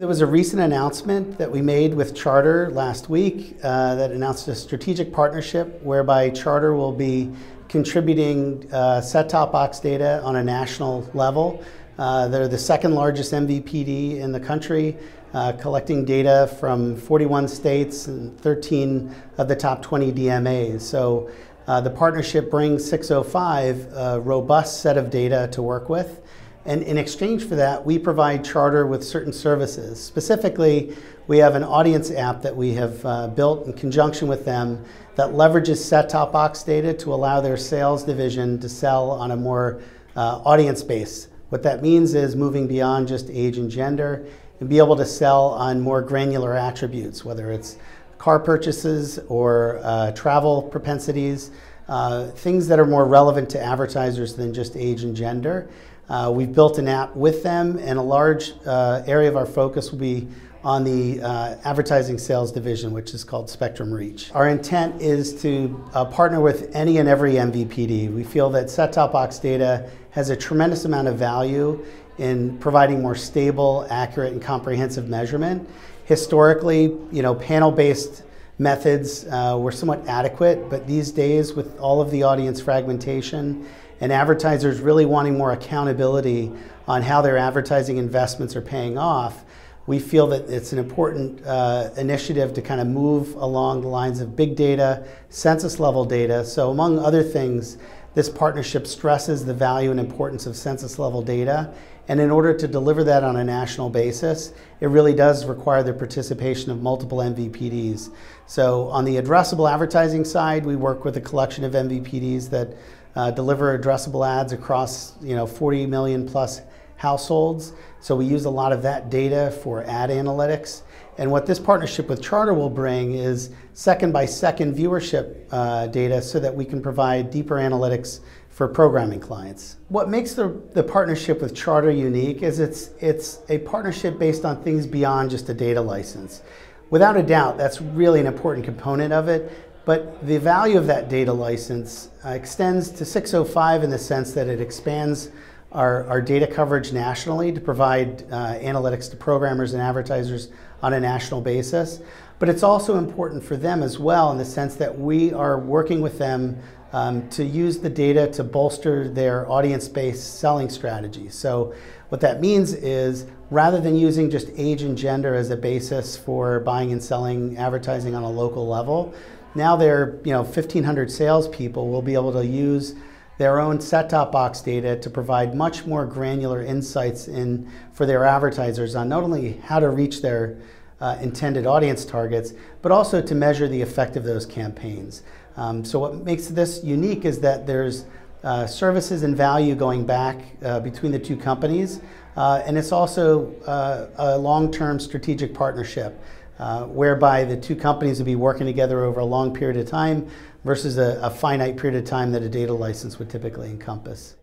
There was a recent announcement that we made with Charter last week that announced a strategic partnership whereby Charter will be contributing set-top box data on a national level. They're the second largest MVPD in the country, collecting data from 41 states and 13 of the top 20 DMAs. So the partnership brings 605 a robust set of data to work with. And in exchange for that, we provide Charter with certain services. Specifically, we have an audience app that we have built in conjunction with them that leverages set-top box data to allow their sales division to sell on a more audience base. What that means is moving beyond just age and gender and be able to sell on more granular attributes, whether it's car purchases or travel propensities, things that are more relevant to advertisers than just age and gender. We've built an app with them, and a large area of our focus will be on the advertising sales division, which is called Spectrum Reach. Our intent is to partner with any and every MVPD. We feel that set-top box data has a tremendous amount of value in providing more stable, accurate, and comprehensive measurement. Historically, panel-based methods were somewhat adequate, but these days, with all of the audience fragmentation and advertisers really wanting more accountability on how their advertising investments are paying off, we feel that it's an important initiative to kind of move along the lines of big data, census level data. So among other things, this partnership stresses the value and importance of census level data. And in order to deliver that on a national basis, it really does require the participation of multiple MVPDs. So on the addressable advertising side, we work with a collection of MVPDs that deliver addressable ads across 40 million plus households. So we use a lot of that data for ad analytics. And what this partnership with Charter will bring is second-by-second viewership data so that we can provide deeper analytics for programming clients. What makes the partnership with Charter unique is it's a partnership based on things beyond just a data license. Without a doubt, that's really an important component of it. But the value of that data license extends to 605 in the sense that it expands our data coverage nationally to provide analytics to programmers and advertisers on a national basis. But it's also important for them as well in the sense that we are working with them to use the data to bolster their audience-based selling strategy. So what that means is rather than using just age and gender as a basis for buying and selling advertising on a local level, now their 1,500 salespeople will be able to use their own set-top box data to provide much more granular insights for their advertisers on not only how to reach their intended audience targets, but also to measure the effect of those campaigns. So what makes this unique is that there's services and value going back between the two companies, and it's also a long-term strategic partnership whereby the two companies will be working together over a long period of time versus a finite period of time that a data license would typically encompass.